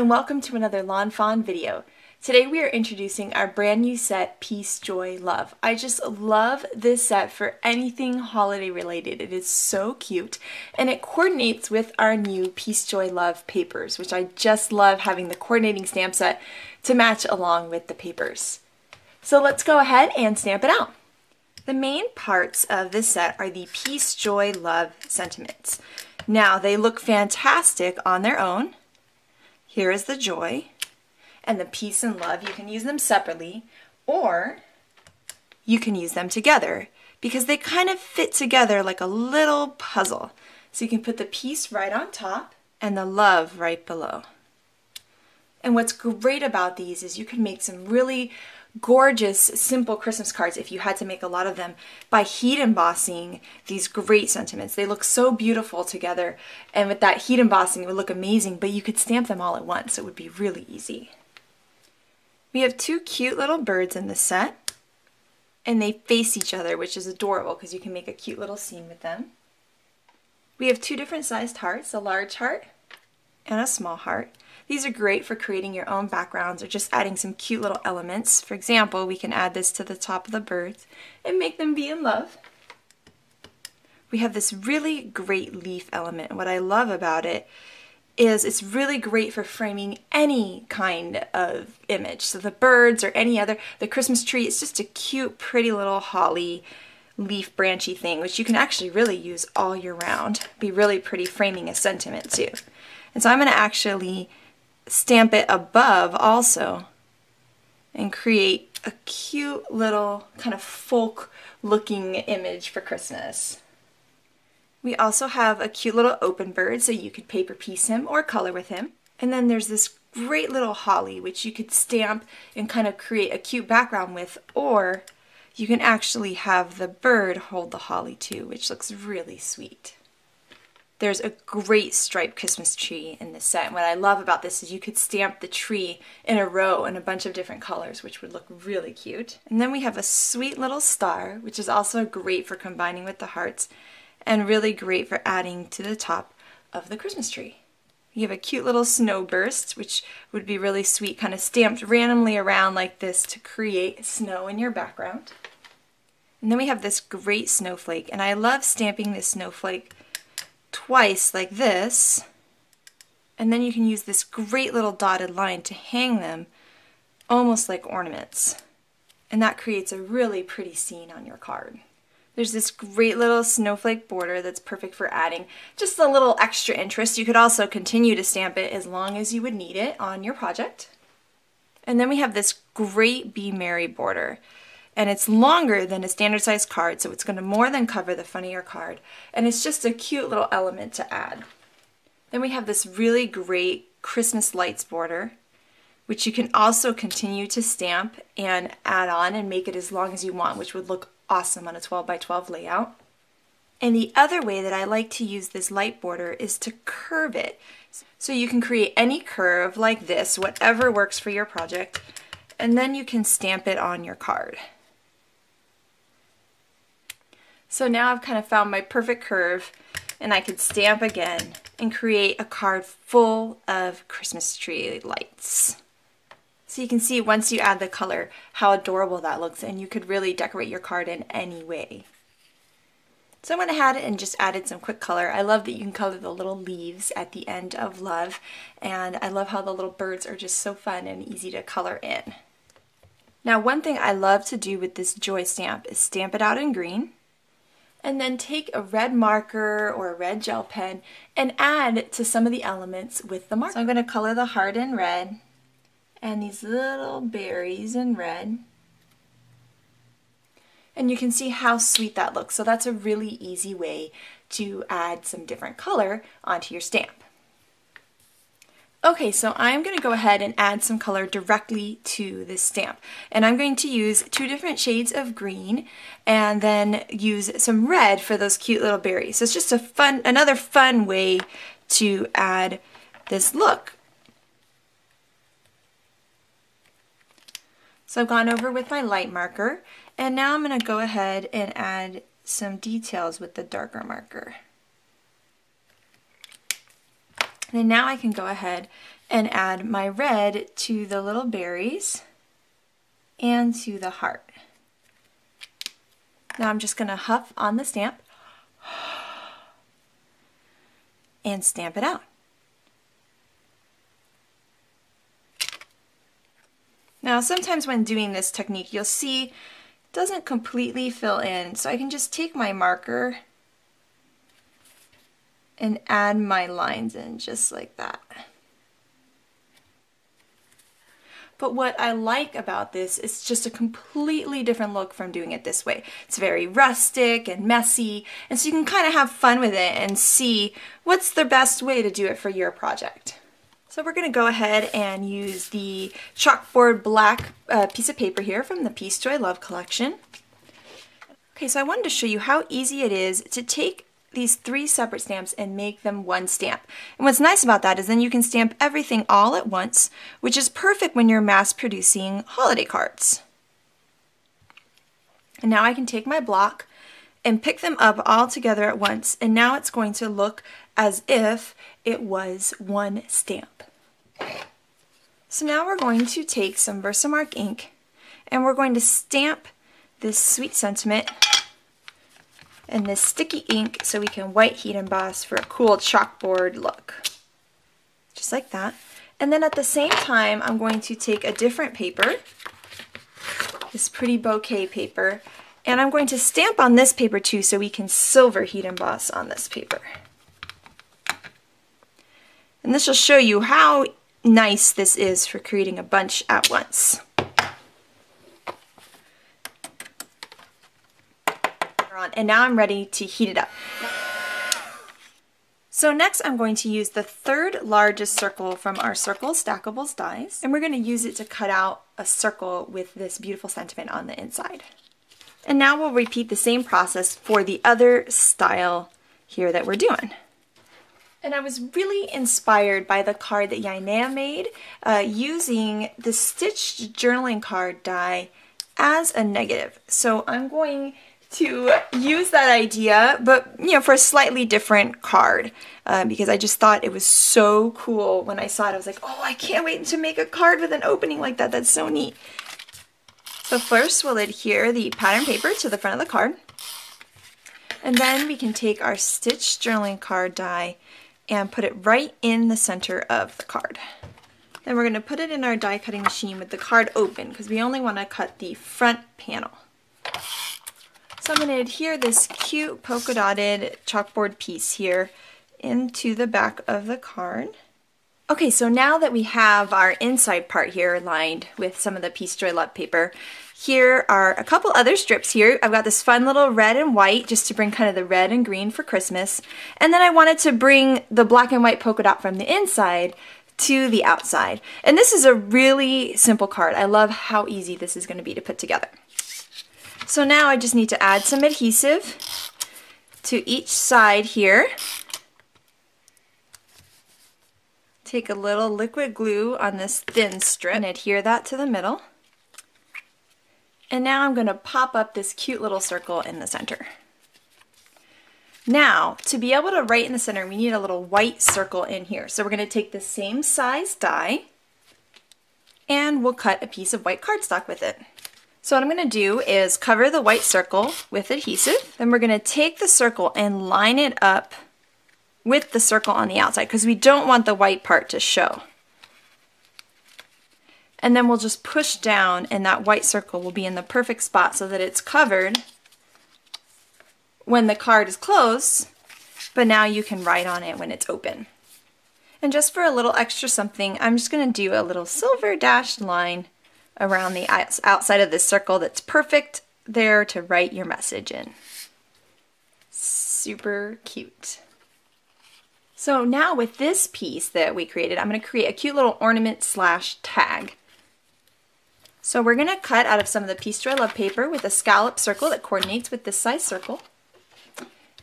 and welcome to another Lawn Fawn video. Today we are introducing our brand new set, Peace, Joy, Love. I just love this set for anything holiday related. It is so cute and it coordinates with our new Peace, Joy, Love papers, which I just love having the coordinating stamp set to match along with the papers. So let's go ahead and stamp it out. The main parts of this set are the Peace, Joy, Love sentiments. Now they look fantastic on their own. Here is the joy and the peace and love. You can use them separately or you can use them together because they kind of fit together like a little puzzle. So you can put the peace right on top and the love right below. And what's great about these is you can make some really gorgeous, simple Christmas cards if you had to make a lot of them by heat embossing these great sentiments. They look so beautiful together, and with that heat embossing it would look amazing, but you could stamp them all at once, so it would be really easy. We have two cute little birds in this set, and they face each other, which is adorable because you can make a cute little scene with them. We have two different sized hearts, a large heart and a small heart. These are great for creating your own backgrounds or just adding some cute little elements. For example, we can add this to the top of the birds and make them be in love. We have this really great leaf element. What I love about it is it's really great for framing any kind of image. So the birds or any other, the Christmas tree, it's just a cute, pretty little holly leaf branchy thing, which you can actually really use all year round. Be really pretty framing a sentiment too. And so I'm going to actually stamp it above also and create a cute little kind of folk looking image for Christmas. We also have a cute little open bird, so you could paper piece him or color with him. And then there's this great little holly which you could stamp and kind of create a cute background with, or you can actually have the bird hold the holly too, which looks really sweet. There's a great striped Christmas tree in this set, and what I love about this is you could stamp the tree in a row in a bunch of different colors, which would look really cute. And then we have a sweet little star, which is also great for combining with the hearts and really great for adding to the top of the Christmas tree. You have a cute little snowburst, which would be really sweet, kind of stamped randomly around like this to create snow in your background. And then we have this great snowflake, and I love stamping this snowflake twice like this, and then you can use this great little dotted line to hang them almost like ornaments, and that creates a really pretty scene on your card. There's this great little snowflake border that's perfect for adding just a little extra interest. You could also continue to stamp it as long as you would need it on your project. And then we have this great Be Merry border. And it's longer than a standard size card, so it's going to more than cover the front of your card. And it's just a cute little element to add. Then we have this really great Christmas lights border, which you can also continue to stamp and add on and make it as long as you want, which would look awesome on a 12 by 12 layout. And the other way that I like to use this light border is to curve it. So you can create any curve like this, whatever works for your project, and then you can stamp it on your card. So now I've kind of found my perfect curve, and I could stamp again and create a card full of Christmas tree lights. So you can see once you add the color how adorable that looks, and you could really decorate your card in any way. So I went ahead and just added some quick color. I love that you can color the little leaves at the end of Love, and I love how the little birds are just so fun and easy to color in. Now one thing I love to do with this Joy stamp is stamp it out in green, and then take a red marker or a red gel pen and add to some of the elements with the marker. So I'm going to color the heart in red and these little berries in red. And you can see how sweet that looks. So that's a really easy way to add some different color onto your stamp. Okay, so I'm going to go ahead and add some color directly to this stamp. And I'm going to use two different shades of green and then use some red for those cute little berries. So it's just another fun way to add this look. So I've gone over with my light marker, and now I'm going to go ahead and add some details with the darker marker. And now I can go ahead and add my red to the little berries and to the heart. Now I'm just going to huff on the stamp and stamp it out. Now sometimes when doing this technique you'll see it doesn't completely fill in, so I can just take my marker and add my lines in just like that. But what I like about this is just a completely different look from doing it this way. It's very rustic and messy, and so you can kind of have fun with it and see what's the best way to do it for your project. So we're going to go ahead and use the chalkboard black piece of paper here from the Peace, Joy, Love collection. Okay, so I wanted to show you how easy it is to take these 3 separate stamps and make them one stamp. And what's nice about that is then you can stamp everything all at once, which is perfect when you're mass producing holiday cards. And now I can take my block and pick them up all together at once, and now it's going to look as if it was one stamp. So now we're going to take some Versamark ink and we're going to stamp this sweet sentiment and this sticky ink so we can white heat emboss for a cool chalkboard look. Just like that. And then at the same time, I'm going to take a different paper, this pretty bouquet paper, and I'm going to stamp on this paper too so we can silver heat emboss on this paper. And this will show you how nice this is for creating a bunch at once. And now I'm ready to heat it up. So next I'm going to use the 3rd largest circle from our Circle Stackables dies, and we're going to use it to cut out a circle with this beautiful sentiment on the inside. And now we'll repeat the same process for the other style here that we're doing. And I was really inspired by the card that Yainea made using the stitched journaling card die as a negative. So I'm going to use that idea, but for a slightly different card, because I just thought it was so cool when I saw it. I was like, oh, I can't wait to make a card with an opening like that. That's so neat. So first we'll adhere the pattern paper to the front of the card, and then we can take our stitched journaling card die and put it right in the center of the card. Then we're going to put it in our die cutting machine with the card open because we only want to cut the front panel. So I'm going to adhere this cute polka dotted chalkboard piece here into the back of the card. Okay, so now that we have our inside part here lined with some of the Peace, Joy, Love paper, here are a couple other strips here. I've got this fun little red and white just to bring kind of the red and green for Christmas. And then I wanted to bring the black and white polka dot from the inside to the outside. And this is a really simple card. I love how easy this is going to be to put together. So now I just need to add some adhesive to each side here. Take a little liquid glue on this thin strip and adhere that to the middle. And now I'm going to pop up this cute little circle in the center. Now, to be able to write in the center, we need a little white circle in here. So we're going to take the same size die and we'll cut a piece of white cardstock with it. So what I'm going to do is cover the white circle with adhesive. Then we're going to take the circle and line it up with the circle on the outside because we don't want the white part to show. And then we'll just push down and that white circle will be in the perfect spot so that it's covered when the card is closed, but now you can write on it when it's open. And just for a little extra something, I'm just going to do a little silver dashed line around the outside of this circle that's perfect there to write your message in. Super cute. So now with this piece that we created, I'm going to create a cute little ornament slash tag. So we're going to cut out of some of the Peace, Joy, Love paper with a scallop circle that coordinates with this size circle.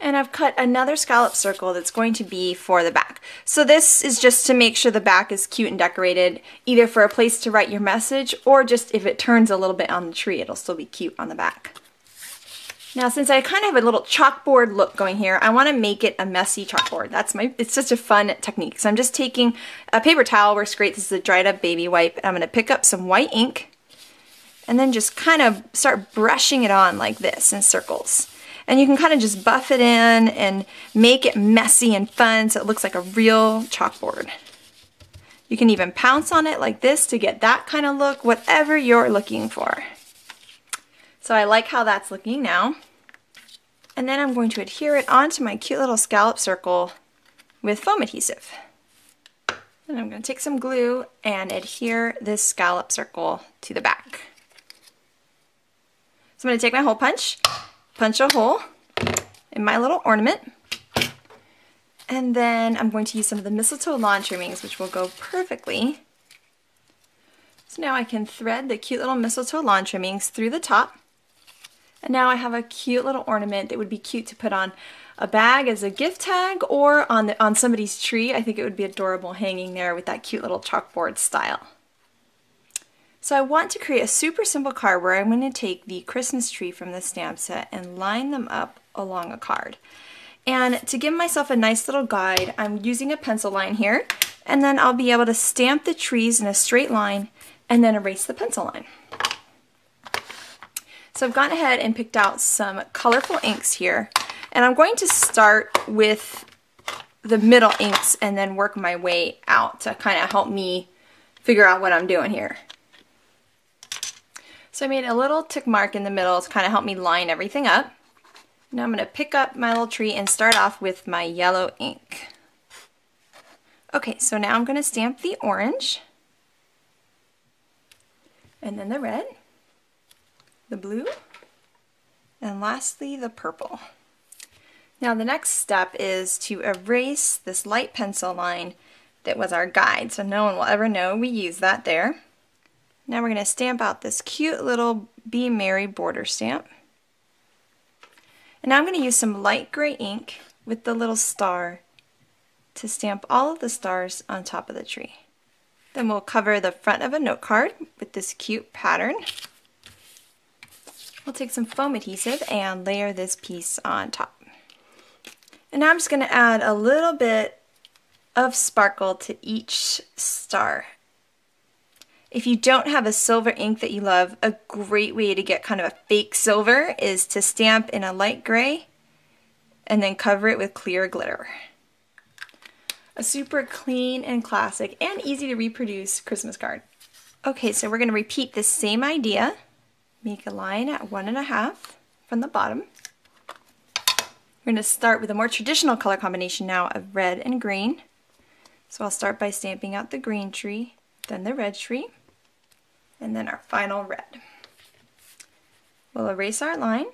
And I've cut another scallop circle that's going to be for the back. So this is just to make sure the back is cute and decorated, either for a place to write your message or just if it turns a little bit on the tree, it'll still be cute on the back. Now, since I kind of have a little chalkboard look going here, I want to make it a messy chalkboard. It's such a fun technique. So I'm just taking a paper towel, works great. This is a dried up baby wipe. And I'm going to pick up some white ink and then just kind of start brushing it on like this in circles. And you can kind of just buff it in and make it messy and fun so it looks like a real chalkboard. You can even pounce on it like this to get that kind of look, whatever you're looking for. So I like how that's looking now. And then I'm going to adhere it onto my cute little scallop circle with foam adhesive. And I'm going to take some glue and adhere this scallop circle to the back. So I'm going to take my hole punch a hole in my little ornament. And then I'm going to use some of the mistletoe lawn trimmings, which will go perfectly. So now I can thread the cute little mistletoe lawn trimmings through the top. And now I have a cute little ornament that would be cute to put on a bag as a gift tag or on somebody's tree. I think it would be adorable hanging there with that cute little chalkboard style. So I want to create a super simple card where I'm going to take the Christmas tree from the stamp set and line them up along a card. And to give myself a nice little guide, I'm using a pencil line here, and then I'll be able to stamp the trees in a straight line and then erase the pencil line. So I've gone ahead and picked out some colorful inks here, and I'm going to start with the middle inks and then work my way out to kind of help me figure out what I'm doing here. So I made a little tick mark in the middle to kind of help me line everything up. Now I'm going to pick up my little tree and start off with my yellow ink. Okay, so now I'm going to stamp the orange, and then the red, the blue, and lastly the purple. Now the next step is to erase this light pencil line that was our guide, so no one will ever know we used that there. Now we're going to stamp out this cute little Be Merry border stamp. And now I'm going to use some light gray ink with the little star to stamp all of the stars on top of the tree. Then we'll cover the front of a note card with this cute pattern. We'll take some foam adhesive and layer this piece on top. And now I'm just going to add a little bit of sparkle to each star. If you don't have a silver ink that you love, a great way to get kind of a fake silver is to stamp in a light gray and then cover it with clear glitter. A super clean and classic and easy to reproduce Christmas card. Okay, so we're going to repeat the same idea. Make a line at 1.5 from the bottom. We're going to start with a more traditional color combination now of red and green. So I'll start by stamping out the green tree, then the red tree, and then our final red. We'll erase our line.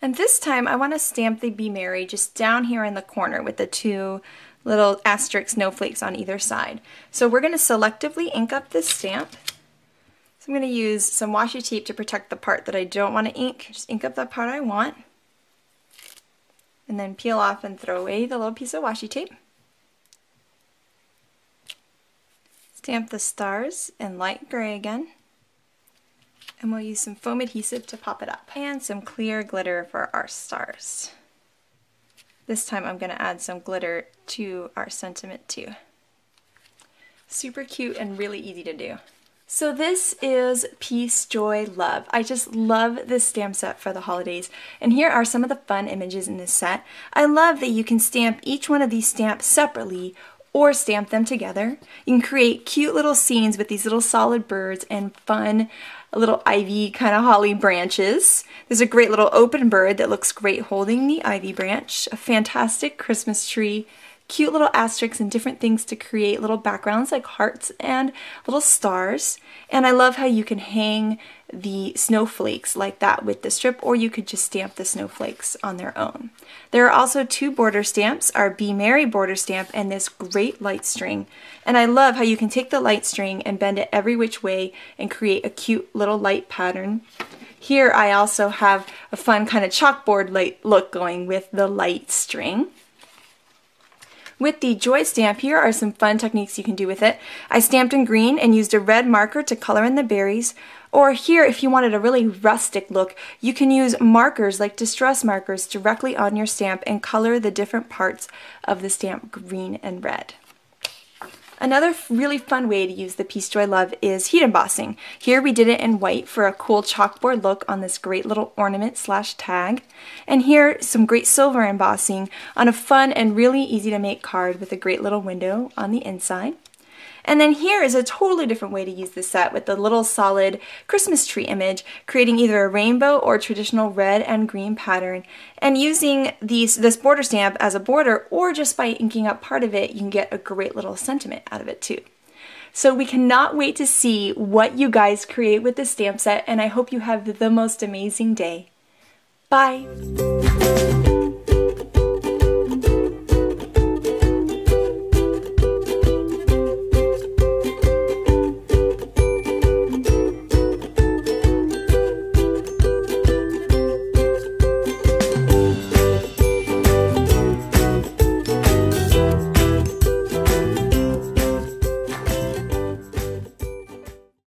And this time I want to stamp the Be Merry just down here in the corner with the two little asterisk snowflakes on either side. So we're going to selectively ink up this stamp. So I'm going to use some washi tape to protect the part that I don't want to ink. Just ink up that part I want. And then peel off and throw away the little piece of washi tape. Stamp the stars in light gray again, and we'll use some foam adhesive to pop it up, and some clear glitter for our stars. This time I'm going to add some glitter to our sentiment too. Super cute and really easy to do. So this is Peace, Joy, Love. I just love this stamp set for the holidays, and here are some of the fun images in this set. I love that you can stamp each one of these stamps separately or stamp them together. You can create cute little scenes with these little solid birds and fun little ivy kind of holly branches. There's a great little open bird that looks great holding the ivy branch, a fantastic Christmas tree, cute little asterisks and different things to create little backgrounds like hearts and little stars. And I love how you can hang the snowflakes like that with the strip, or you could just stamp the snowflakes on their own. There are also two border stamps, our Be Merry border stamp and this great light string. And I love how you can take the light string and bend it every which way and create a cute little light pattern. Here I also have a fun kind of chalkboard light look going with the light string. With the Joy stamp, here are some fun techniques you can do with it. I stamped in green and used a red marker to color in the berries. Or here, if you wanted a really rustic look, you can use markers like distress markers directly on your stamp and color the different parts of the stamp green and red. Another really fun way to use the Peace Joy Love is heat embossing. Here we did it in white for a cool chalkboard look on this great little ornament slash tag. And here some great silver embossing on a fun and really easy to make card with a great little window on the inside. And then here is a totally different way to use this set with the little solid Christmas tree image, creating either a rainbow or traditional red and green pattern, and using this border stamp as a border, or just by inking up part of it, you can get a great little sentiment out of it too. So we cannot wait to see what you guys create with this stamp set, and I hope you have the most amazing day. Bye!